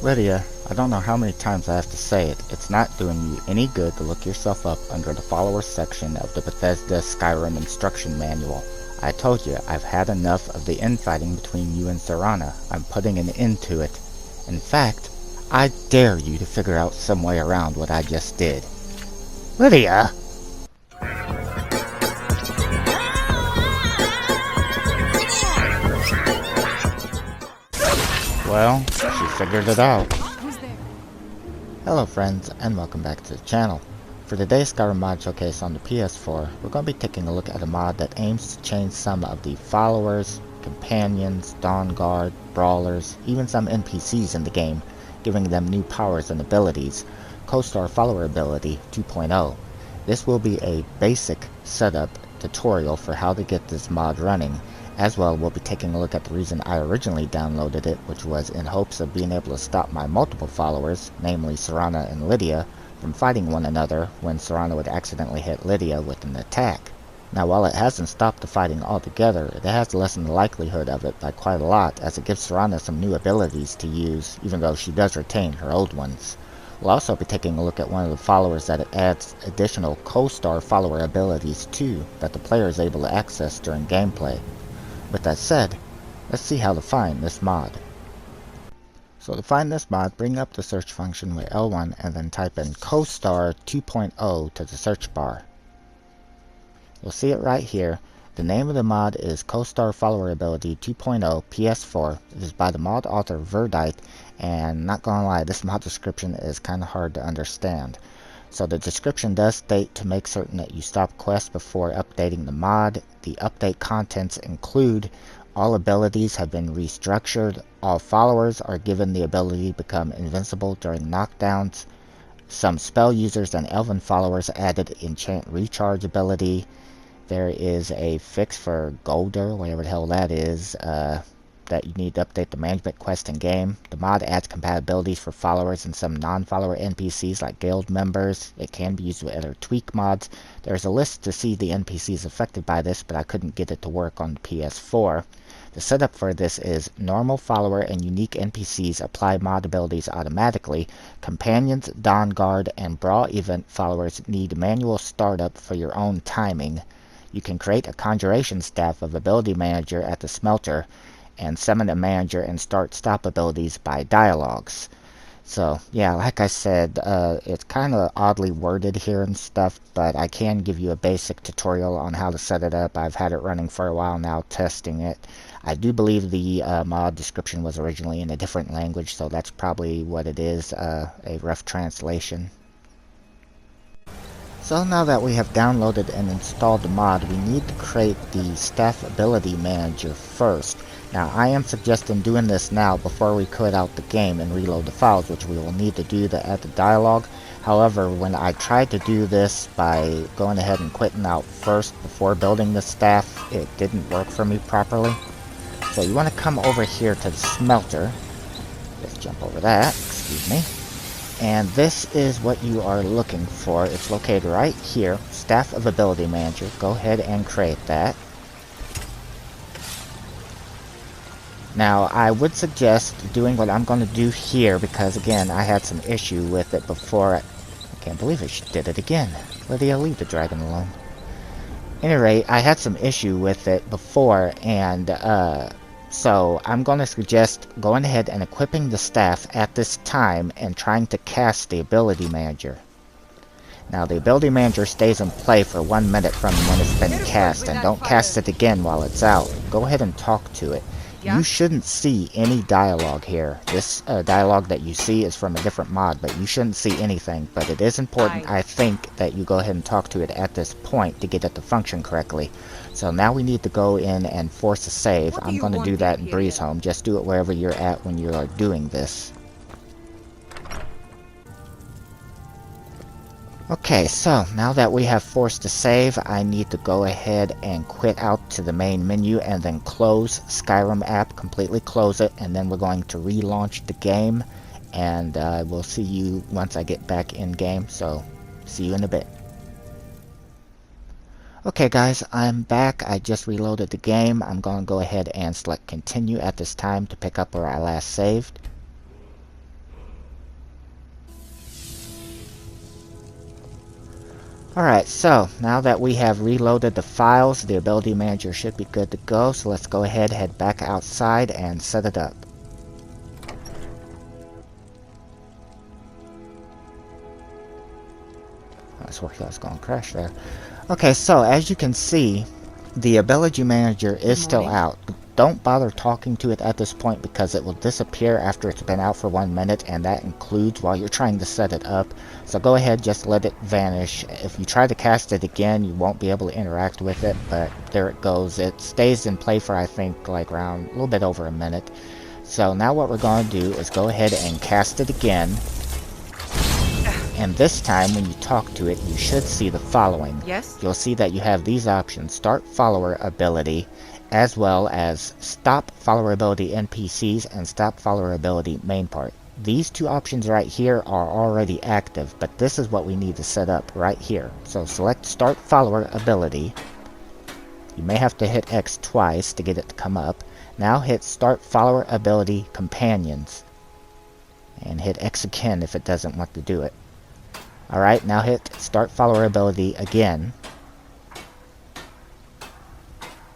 Lydia, I don't know how many times I have to say it, it's not doing you any good to look yourself up under the Followers section of the Bethesda Skyrim instruction manual. I told you, I've had enough of the infighting between you and Serana. I'm putting an end to it. In fact, I dare you to figure out some way around what I just did. Lydia! Well, she figured it out. Hello friends, and welcome back to the channel. For today's Skyrim mod showcase on the PS4, we're going to be taking a look at a mod that aims to change some of the followers, companions, Dawnguard, brawlers, even some NPCs in the game, giving them new powers and abilities, Co-Star Followerability 2.0. This will be a basic setup tutorial for how to get this mod running. As well, we'll be taking a look at the reason I originally downloaded it, which was in hopes of being able to stop my multiple followers, namely Serana and Lydia, from fighting one another when Serana would accidentally hit Lydia with an attack. Now, while it hasn't stopped the fighting altogether, it has lessened the likelihood of it by quite a lot, as it gives Serana some new abilities to use, even though she does retain her old ones. We'll also be taking a look at one of the followers that it adds additional co-star follower abilities to, that the player is able to access during gameplay. With that said, let's see how to find this mod. So to find this mod, bring up the search function with L1 and then type in Co-Star 2.0 to the search bar. You'll see it right here. The name of the mod is Co-Star Followerability 2.0 PS4. It is by the mod author Verdite, and not gonna lie, this mod description is kinda hard to understand. So the description does state to make certain that you stop quests before updating the mod. The update contents include all abilities have been restructured, all followers are given the ability to become invincible during knockdowns, some spell users and elven followers added enchant recharge ability. There is a fix for Golder, whatever the hell that is, that you need to update the management quest in game. The mod adds compatibilities for followers and some non-follower NPCs like guild members. It can be used with other tweak mods. There's a list to see the NPCs affected by this, but I couldn't get it to work on the PS4. The setup for this is normal follower and unique NPCs apply mod abilities automatically. Companions, Dawnguard, and Brawl Event Followers need manual startup for your own timing. You can create a conjuration staff of ability manager at the smelter, and summon a manager and start stop abilities by dialogues. So yeah, like I said, it's kind of oddly worded here and stuff, but I can give you a basic tutorial on how to set it up. I've had it running for a while now, testing it. I do believe the mod description was originally in a different language, so that's probably what it is, a rough translation. So now that we have downloaded and installed the mod, we need to create the staff ability manager first. Now, I am suggesting doing this now before we quit out the game and reload the files, which we will need to do to add the dialogue. However, when I tried to do this by going ahead and quitting out first before building the staff, it didn't work for me properly. So you want to come over here to the smelter. Let's jump over that, excuse me. And this is what you are looking for. It's located right here, Staff of Ability Manager. Go ahead and create that. Now, I would suggest doing what I'm going to do here because, again, I had some issue with it before. I can't believe it, did it again. Lydia, leave the dragon alone. At any rate, I had some issue with it before, and so I'm going to suggest going ahead and equipping the staff at this time and trying to cast the ability manager. Now, the ability manager stays in play for 1 minute from when it's been cast, and don't cast it again while it's out. Go ahead and talk to it. You shouldn't see any dialogue here. This dialogue that you see is from a different mod, but you shouldn't see anything. But it is important, I think, that you go ahead and talk to it at this point to get it to function correctly. So now we need to go in and force a save. I'm going to do that in Breeze Home. Just do it wherever you're at when you are doing this. Okay, so now that we have forced a save, I need to go ahead and quit out to the main menu and then close Skyrim app, completely close it, and then we're going to relaunch the game, and we'll see you once I get back in game, so see you in a bit. Okay guys, I'm back. I just reloaded the game. I'm going to go ahead and select continue at this time to pick up where I last saved. Alright, so now that we have reloaded the files, the ability manager should be good to go, so let's go ahead, head back outside and set it up. I swore I was going to crash there. Okay, so as you can see, the ability manager is still out. Don't bother talking to it at this point because it will disappear after it's been out for 1 minute, and that includes while you're trying to set it up. So go ahead, just let it vanish. If you try to cast it again, you won't be able to interact with it, but there it goes. It stays in play for, I think, like around a little bit over a minute. So now what we're going to do is go ahead and cast it again. And this time, when you talk to it, you should see the following. Yes? You'll see that you have these options: Start Follower Ability, as well as Stop Follower Ability NPCs and Stop Follower Ability Main Part. These two options right here are already active, but this is what we need to set up right here. So select Start Follower Ability. You may have to hit X twice to get it to come up. Now hit Start Follower Ability Companions. And hit X again if it doesn't want to do it. Alright, now hit Start Follower Ability again.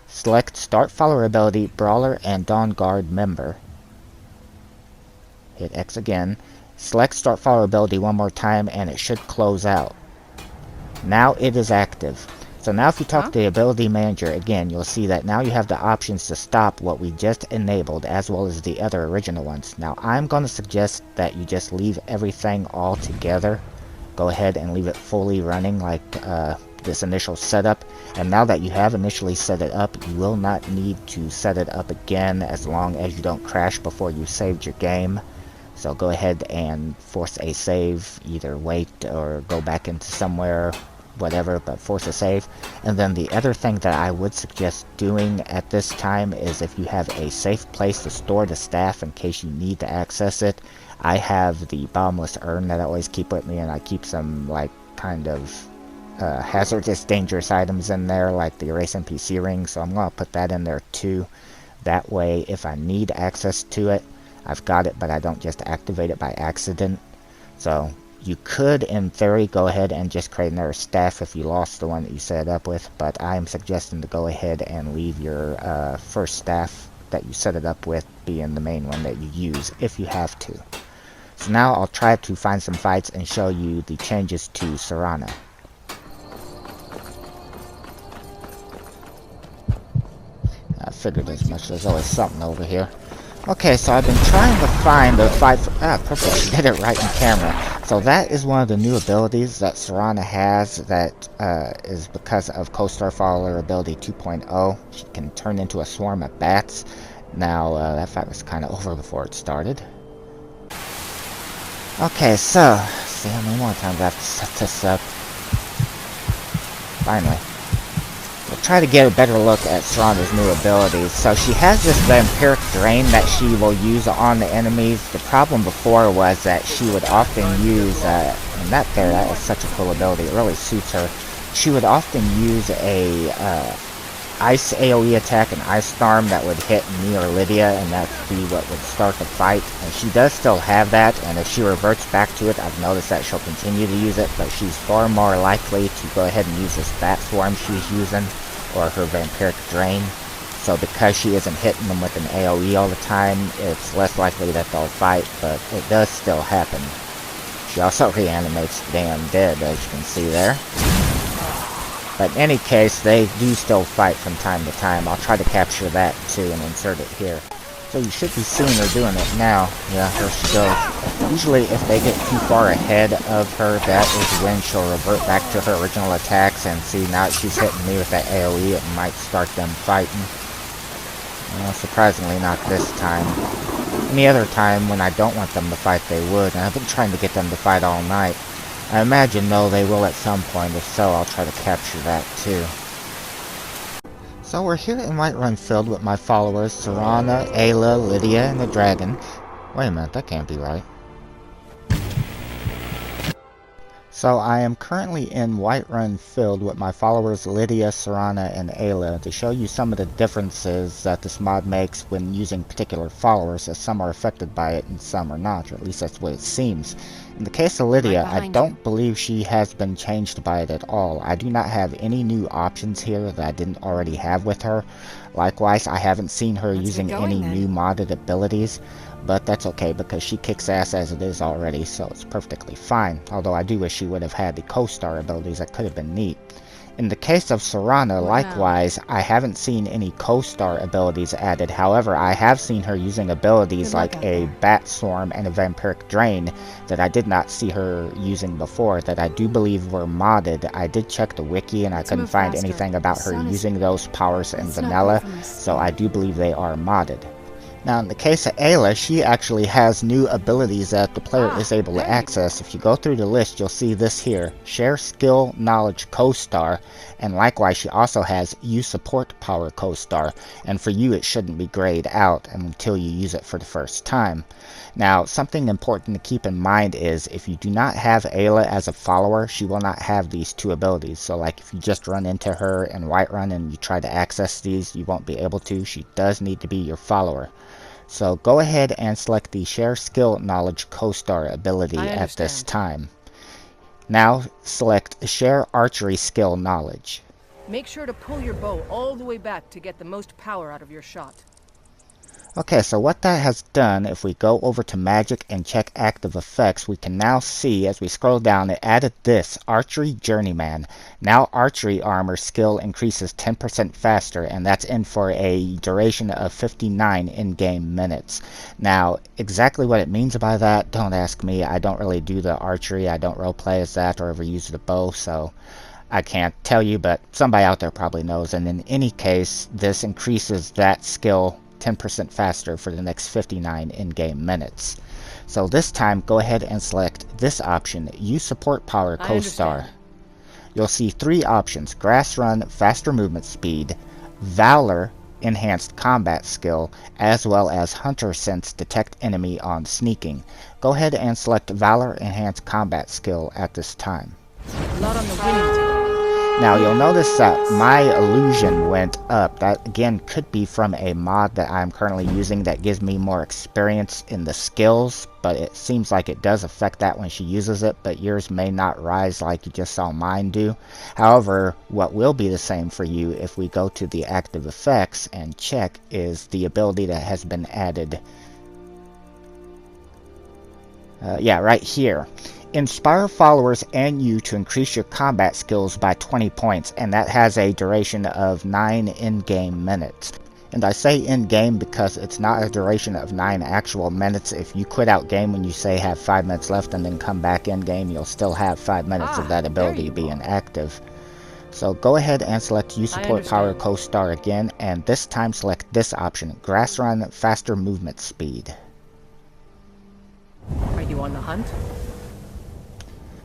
Select Start Follower Ability Brawler and Dawnguard Member. Hit X again. Select Start Follower Ability one more time and it should close out. Now it is active. So now if you talk to the ability manager again, you'll see that now you have the options to stop what we just enabled as well as the other original ones. Now I'm going to suggest that you just leave everything all together. Go ahead and leave it fully running like this initial setup. And now that you have initially set it up, you will not need to set it up again as long as you don't crash before you saved your game. So go ahead and force a save, either wait or go back into somewhere, whatever, but force a save. And then the other thing that I would suggest doing at this time is if you have a safe place to store the staff in case you need to access it. I have the bottomless urn that I always keep with me, and I keep some like kind of hazardous, dangerous items in there, like the erase NPC ring, so I'm going to put that in there too. That way, if I need access to it, I've got it, but I don't just activate it by accident. So you could, in theory, go ahead and just create another staff if you lost the one that you set it up with, but I'm suggesting to go ahead and leave your first staff that you set it up with being the main one that you use, if you have to. So now I'll try to find some fights and show you the changes to Serana. I figured as much. There's always something over here. Okay, so I've been trying to find the fight for... perfect, she did it right in camera. So that is one of the new abilities that Serana has that is because of Co-Star Follower Ability 2.0. She can turn into a swarm of bats. Now, that fight was kind of over before it started. Okay, so, let's see how many more times I have to set this up. Finally. We'll try to get a better look at Serana's new abilities. So she has this vampiric drain that she will use on the enemies. The problem before was that she would often use, and that is such a cool ability, it really suits her. She would often use a ice AoE attack, an ice storm that would hit me or Lydia, and that would be what would start the fight. And she does still have that, and if she reverts back to it, I've noticed that she'll continue to use it, but she's far more likely to go ahead and use this bat swarm she's using, or her vampiric drain. So because she isn't hitting them with an AoE all the time, it's less likely that they'll fight, but it does still happen. She also reanimates the damn dead, as you can see there. But in any case, they do still fight from time to time. I'll try to capture that too and insert it here. So you should be seeing her doing it now. Yeah, here she goes. Usually if they get too far ahead of her, that is when she'll revert back to her original attacks. And see, now that she's hitting me with that AoE, it might start them fighting. Well, surprisingly not this time. Any other time when I don't want them to fight, they would. And I've been trying to get them to fight all night. I imagine, though, they will at some point. If so, I'll try to capture that, too. So we're here in Whiterun filled with my followers, Serana, Ayla, Lydia, and the dragon. Wait a minute, that can't be right. So I am currently in Whiterun Field with my followers Lydia, Serana, and Ayla to show you some of the differences that this mod makes when using particular followers, as some are affected by it and some are not, or at least that's what it seems. In the case of Lydia, I don't believe she has been changed by it at all. I do not have any new options here that I didn't already have with her. Likewise, I haven't seen her using any new modded abilities. But that's okay because she kicks ass as it is already, so it's perfectly fine. Although I do wish she would have had the co-star abilities, that could have been neat. In the case of Serana, likewise, I haven't seen any co-star abilities added. However, I have seen her using abilities like a Bat Swarm and a Vampiric Drain that I did not see her using before, that I do believe were modded. I did check the wiki and I couldn't find anything about her using those powers in vanilla, so I do believe they are modded. Now in the case of Ayla, she actually has new abilities that the player is able to access. If you go through the list, you'll see this here, Share Skill Knowledge Co-Star, and likewise she also has Use Support Power Co-Star, and for you it shouldn't be grayed out until you use it for the first time. Now something important to keep in mind is if you do not have Ayla as a follower, she will not have these two abilities. So like if you just run into her in Whiterun and you try to access these, you won't be able to. She does need to be your follower. So go ahead and select the Share Skill Knowledge Co-Star ability at this time. Now select Share Archery Skill Knowledge. Make sure to pull your bow all the way back to get the most power out of your shot. Okay, so what that has done, if we go over to Magic and check active effects, we can now see as we scroll down it added this, Archery Journeyman. Now archery armor skill increases 10% faster, and that's in for a duration of 59 in-game minutes. Now, exactly what it means by that, don't ask me. I don't really do the archery, I don't roleplay as that or ever use the bow, so I can't tell you, but somebody out there probably knows. And in any case, this increases that skill 10% faster for the next 59 in-game minutes. So this time, go ahead and select this option, Use Support Power Co-Star. You'll see three options, Grass Run, Faster Movement Speed, Valor, Enhanced Combat Skill, as well as Hunter Sense, Detect Enemy on Sneaking. Go ahead and select Valor Enhanced Combat Skill at this time. Not on the winning team. Now you'll notice that my illusion went up. That again could be from a mod that I'm currently using that gives me more experience in the skills, but it seems like it does affect that when she uses it, but yours may not rise like you just saw mine do. However, what will be the same for you if we go to the active effects and check is the ability that has been added. Yeah, right here. Inspire followers and you to increase your combat skills by 20 points, and that has a duration of 9 in-game minutes. And I say in-game because it's not a duration of 9 actual minutes. If you quit out game when you say have 5 minutes left and then come back in-game, you'll still have 5 minutes of that ability being active. So go ahead and select Use Support Power Co-Star again, and this time select this option, Grass Run, Faster Movement Speed. Are you on the hunt?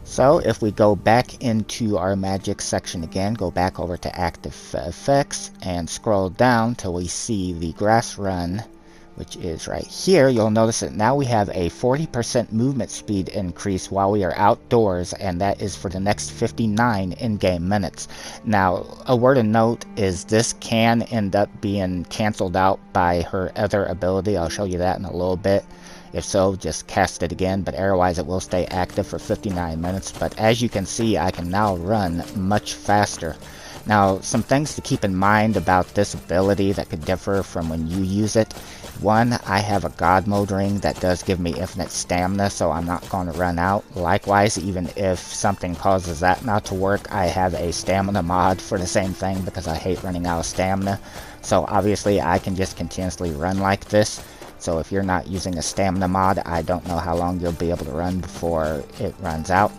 So if we go back into our magic section again, go back over to active effects and scroll down till we see the Grass Run, which is right here, you'll notice that now we have a 40% movement speed increase while we are outdoors, and that is for the next 59 in-game minutes. Now, a word of note is this can end up being canceled out by her other ability. I'll show you that in a little bit. If so, just cast it again, but otherwise it will stay active for 59 minutes. But as you can see, I can now run much faster. Now, some things to keep in mind about this ability that could differ from when you use it. One, I have a God Mode ring that does give me infinite stamina, so I'm not going to run out. Likewise, even if something causes that not to work, I have a stamina mod for the same thing because I hate running out of stamina. So obviously I can just continuously run like this. So if you're not using a stamina mod, I don't know how long you'll be able to run before it runs out.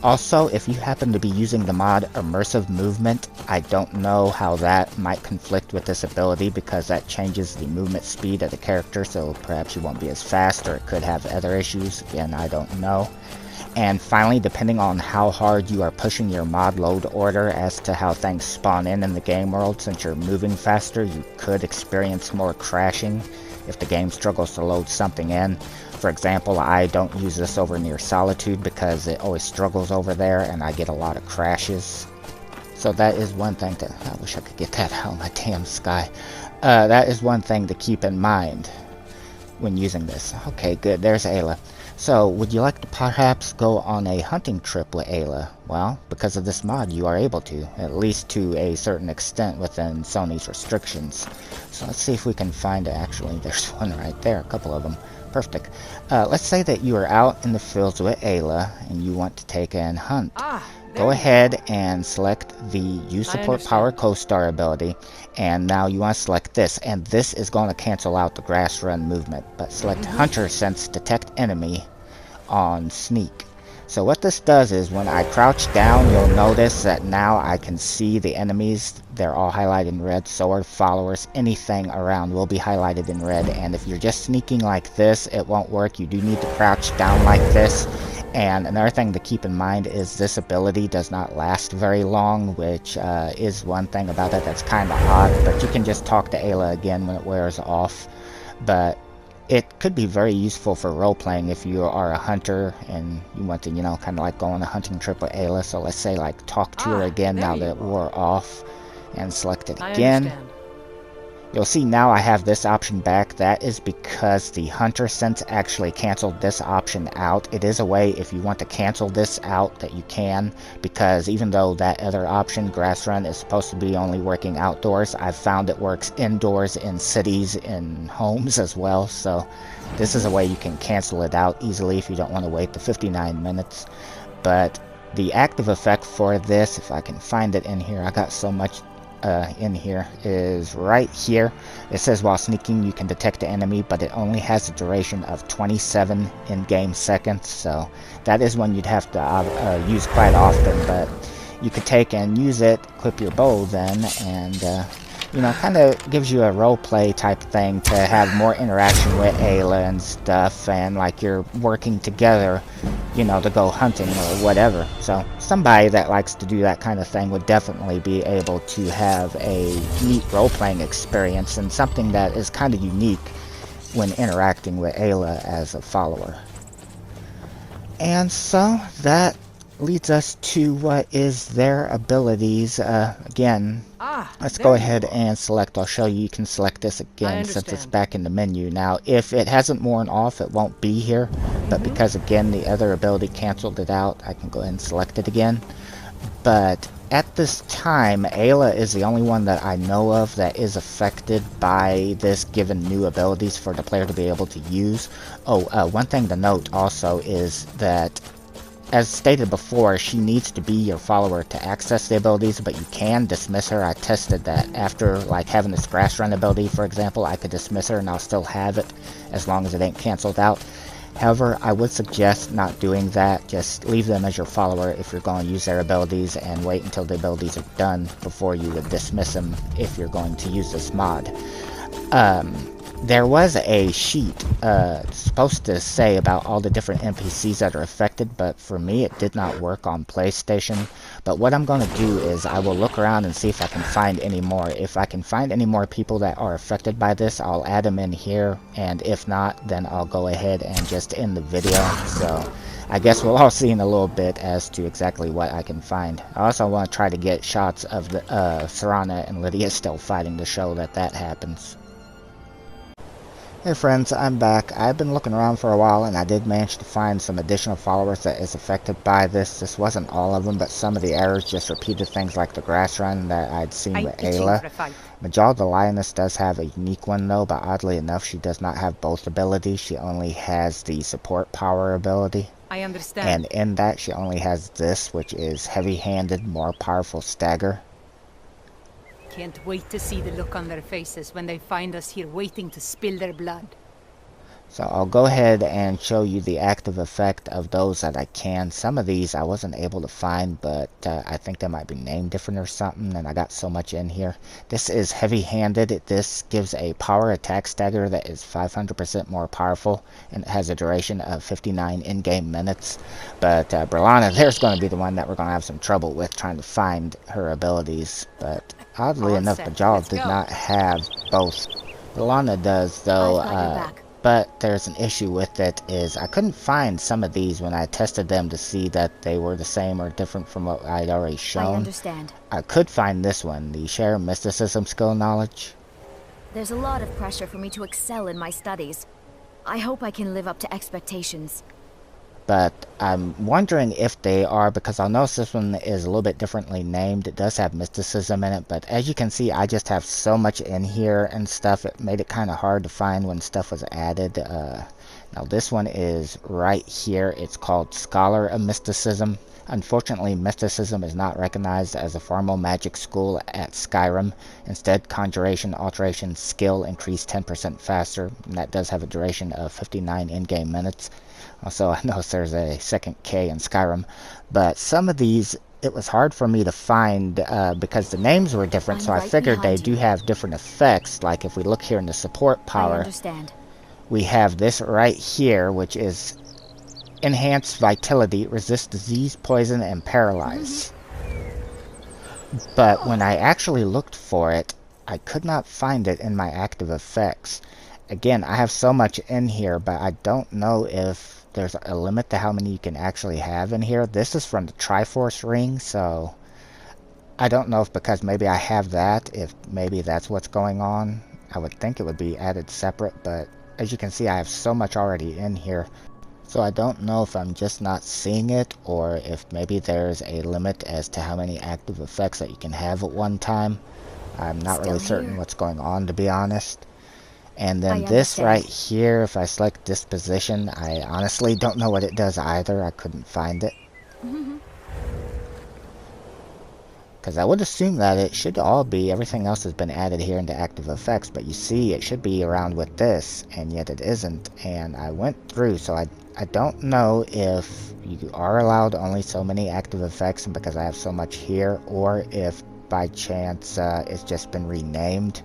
Also, if you happen to be using the mod Immersive Movement, I don't know how that might conflict with this ability because that changes the movement speed of the character, so perhaps you won't be as fast or it could have other issues. Again, I don't know. And finally, depending on how hard you are pushing your mod load order as to how things spawn in the game world, since you're moving faster, you could experience more crashing if the game struggles to load something in. For example, I don't use this over near Solitude because it always struggles over there and I get a lot of crashes. So that is one thing that, I wish I could get that out of my damn sky. That is one thing to keep in mind when using this. Okay, good, there's Ayla. So, would you like to perhaps go on a hunting trip with Ayla? Well, because of this mod you are able to, at least to a certain extent within Sony's restrictions. So let's see if we can find it. Actually, there's one right there, a couple of them. Perfect. Let's say that you are out in the fields with Ayla and you want to take an hunt. Go ahead and select the Use Support Power Co-Star ability, and now you want to select this, and this is going to cancel out the grass run movement, but select Hunter Sense Detect Enemy on Sneak. So what this does is when I crouch down, you'll notice that now I can see the enemies. They're all highlighted in red. So are followers. Anything around will be highlighted in red, and if you're just sneaking like this, it won't work. You do need to crouch down like this. And another thing to keep in mind is this ability does not last very long, which is one thing about that that's kind of odd, but you can just talk to Ayla again when it wears off. But it could be very useful for role-playing if you are a hunter and you want to, you know, kind of like go on a hunting trip with Ayla. So let's say like talk to her again now that it wore off and select it again. You'll see now I have this option back. That is because the Hunter Sense actually canceled this option out. It is a way if you want to cancel this out that you can, because even though that other option, Grass Run, is supposed to be only working outdoors, I've found it works indoors in cities, in homes as well. So this is a way you can cancel it out easily if you don't want to wait the 59 minutes. But the active effect for this, if I can find it in here, I got so much in here, is right here. It says while sneaking you can detect the enemy, but it only has a duration of 27 in-game seconds, so that is one you'd have to use quite often. But you could take and use it, equip your bow then, and you know, kind of gives you a role play type thing to have more interaction with Ayla and stuff, and like you're working together, you know, to go hunting or whatever. So somebody that likes to do that kind of thing would definitely be able to have a neat role-playing experience, and something that is kind of unique when interacting with Ayla as a follower. And so that leads us to what is their abilities. Again, let's go ahead and select. I'll show you. You can select this again since it's back in the menu. Now, if it hasn't worn off, it won't be here. But because, again, the other ability canceled it out, I can go ahead and select it again. But at this time, Ayla is the only one that I know of that is affected by this, given new abilities for the player to be able to use. One thing to note also is that, as stated before, she needs to be your follower to access the abilities, but you can dismiss her. I tested that. After like having this grass run ability, for example, I could dismiss her and I'll still have it as long as it ain't canceled out. However, I would suggest not doing that. Just leave them as your follower if you're going to use their abilities, and wait until the abilities are done before you would dismiss them if you're going to use this mod. There was a sheet supposed to say about all the different NPCs that are affected, but for me it did not work on PlayStation. But what I'm going to do is I will look around and see if I can find any more. If I can find any more people that are affected by this, I'll add them in here, and if not, then I'll go ahead and just end the video. So I guess we'll all see in a little bit as to exactly what I can find. I also want to try to get shots of the Serana and Lydia still fighting to show that that happens. Hey friends, I'm back. I've been looking around for a while, and I did manage to find some additional followers that is affected by this. This wasn't all of them, but some of the errors just repeated things like the grass run that I'd seen with Ayla. Majal the Lioness does have a unique one though, but oddly enough she does not have both abilities. She only has the support power ability. I understand. And in that she only has this, which is heavy-handed, more powerful stagger. Can't wait to see the look on their faces when they find us here waiting to spill their blood. So I'll go ahead and show you the active effect of those that I can. Some of these I wasn't able to find, but I think they might be named different or something, and I got so much in here. This is heavy-handed. This gives a power attack stagger that is 500% more powerful, and it has a duration of 59 in-game minutes. But Bralana, there's going to be the one that we're going to have some trouble with trying to find her abilities. But oddly enough, Bajal did not have both. Bralana does, though. But there's an issue with it is I couldn't find some of these when I tested them to see that they were the same or different from what I'd already shown. I understand. I could find this one, the Share Mysticism skill knowledge. There's a lot of pressure for me to excel in my studies. I hope I can live up to expectations. But I'm wondering if they are, because I'll notice this one is a little bit differently named. It does have mysticism in it, but as you can see, I just have so much in here and stuff. It made it kind of hard to find when stuff was added. Now this one is right here. It's called Scholar of Mysticism. Unfortunately, mysticism is not recognized as a formal magic school at Skyrim. Instead, conjuration, alteration, skill increase 10% faster, and that does have a duration of 59 in-game minutes. Also, I noticed there's a second K in Skyrim, but some of these, it was hard for me to find because the names were different, so I figured they do have different effects. Like if we look here in the support power, we have this right here, which is enhanced vitality, resist disease, poison, and paralyze. But when I actually looked for it, I could not find it in my active effects. Again, I have so much in here, but I don't know if there's a limit to how many you can actually have in here. This is from the Triforce ring, so I don't know if because maybe I have that, if maybe that's what's going on. I would think it would be added separate, but as you can see, I have so much already in here. So I don't know if I'm just not seeing it, or if maybe there's a limit as to how many active effects that you can have at one time. I'm not really certain what's going on, to be honest. And then this right here, if I select disposition, I honestly don't know what it does either. I couldn't find it. Because I would assume that it should all be, everything else has been added here into active effects, but you see it should be around with this, and yet it isn't. And I went through, so I don't know if you are allowed only so many active effects, and because I have so much here, or if by chance it's just been renamed.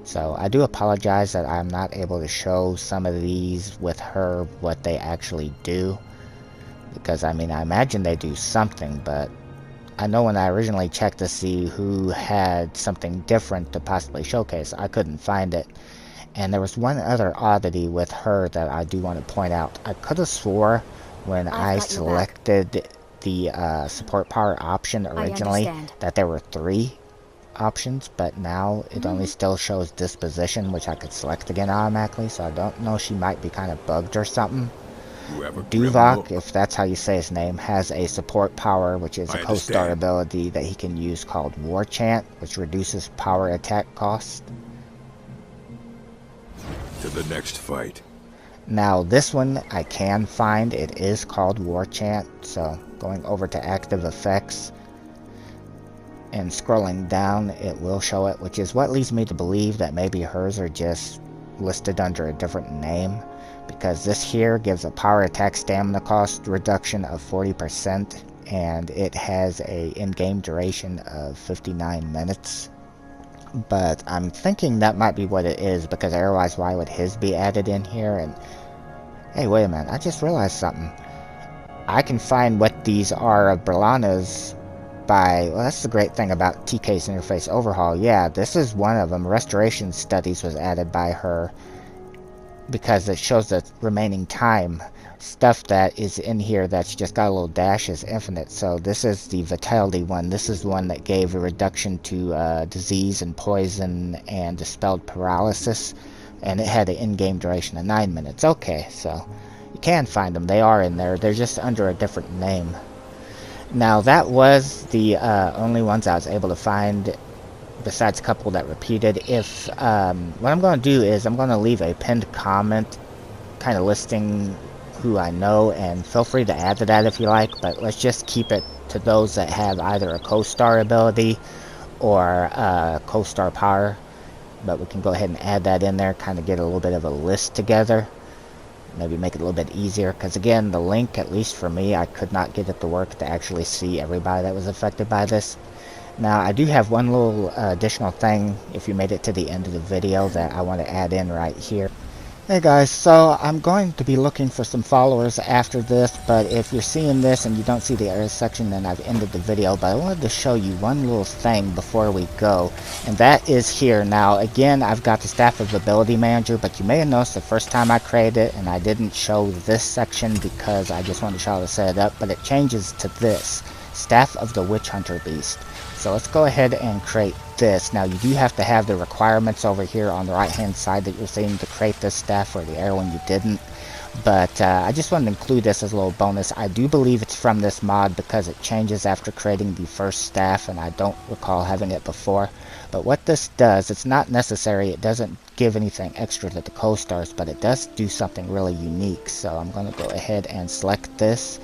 So I do apologize that I'm not able to show some of these with her what they actually do, because I mean I imagine they do something, but I know when I originally checked to see who had something different to possibly showcase, I couldn't find it. And there was one other oddity with her that I do want to point out. I could have swore when I selected the support power option originally that there were 3 options, but now it only still shows disposition, which I could select again automatically, so I don't know, she might be kind of bugged or something. Duvok, if that's how you say his name, has a support power, which is a co-star ability that he can use called War Chant, which reduces power attack cost. To the next fight. Now this one I can find, it is called War Chant, so going over to active effects and scrolling down, it will show it, which is what leads me to believe that maybe hers are just listed under a different name, because this here gives a power attack stamina cost reduction of 40%, and it has a in-game duration of 59 minutes. But I'm thinking that might be what it is, because otherwise why would his be added in here? And hey, wait a minute, I just realized something. I can find what these are of Bralana's by, well, that's the great thing about TK's interface overhaul. Yeah, this is one of them. Restoration studies was added by her because it shows the remaining time. Stuff that is in here that's just got a little dash is infinite. So this is the vitality one. This is the one that gave a reduction to disease and poison and dispelled paralysis, and it had an in-game duration of 9 minutes. Okay, so you can find them. They are in there. They're just under a different name. Now that was the only ones I was able to find, besides a couple that repeated. If what I'm going to do is I'm going to leave a pinned comment kind of listing who I know, and feel free to add to that if you like, but let's just keep it to those that have either a co-star ability or co-star power. But we can go ahead and add that in there, kind of get a little bit of a list together. maybe make it a little bit easier, because again, the link, at least for me, I could not get it to work to actually see everybody that was affected by this. Now, I do have one little additional thing, if you made it to the end of the video, that I want to add in right here. Hey guys, so I'm going to be looking for some followers after this, but if you're seeing this and you don't see the error section, then I've ended the video. But I wanted to show you one little thing before we go, and that is here. Now, again, I've got the Staff of Ability Manager, but you may have noticed the first time I created it, and I didn't show this section because I just wanted to show how to set it up, but it changes to this, Staff of the Witch Hunter Beast. So let's go ahead and create this. Now you do have to have the requirements over here on the right hand side that you're seeing to create this staff, or the arrow when you didn't. But I just wanted to include this as a little bonus. I do believe it's from this mod because it changes after creating the first staff, and I don't recall having it before. But what this does, it's not necessary, it doesn't give anything extra to the co-stars, but it does do something really unique. So I'm going to go ahead and select this,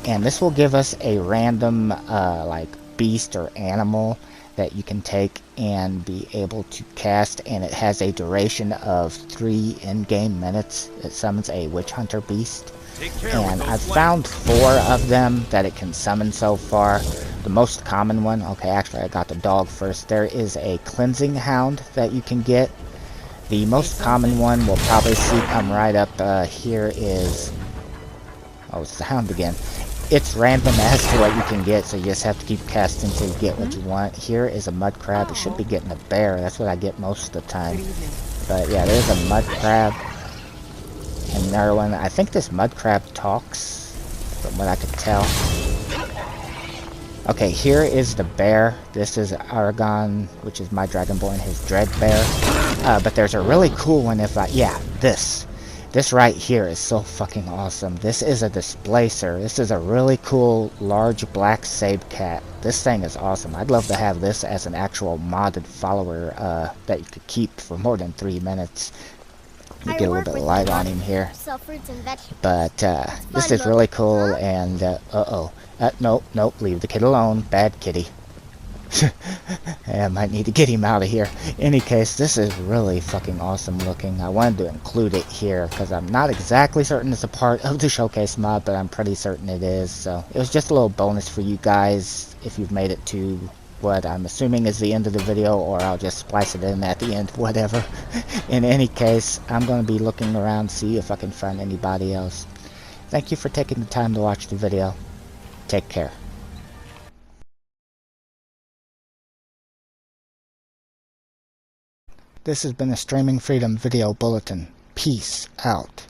and this will give us a random like beast or animal that you can take and be able to cast, and it has a duration of 3 in-game minutes. It summons a witch hunter beast, and I've found 4 of them that it can summon so far. The most common one, okay, actually I got the dog first. There is a cleansing hound that you can get. The most common one we'll probably see come right up here is, oh, it's the hound again. It's random as to what you can get, so you just have to keep casting until you get what you want. Here is a mud crab. You should be getting a bear. That's what I get most of the time. But yeah, there's a mud crab. And another one. I think this mud crab talks, from what I could tell. Okay, here is the bear. This is Aragon, which is my Dragonborn, his dread bear. But there's a really cool one if I... yeah, this. This right here is so fucking awesome. This is a displacer. This is a really cool large black sabe cat. This thing is awesome. I'd love to have this as an actual modded follower that you could keep for more than 3 minutes. You get a little bit of light on him here. But this is really cool, and nope, leave the kid alone. Bad kitty. I might need to get him out of here. In any case, this is really fucking awesome looking. I wanted to include it here because I'm not exactly certain it's a part of the showcase mod, but I'm pretty certain it is. So it was just a little bonus for you guys if you've made it to what I'm assuming is the end of the video, or I'll just splice it in at the end, whatever. In any case, I'm going to be looking around to see if I can find anybody else. Thank you for taking the time to watch the video. Take care. This has been a Streaming Freedom Video Bulletin. Peace out.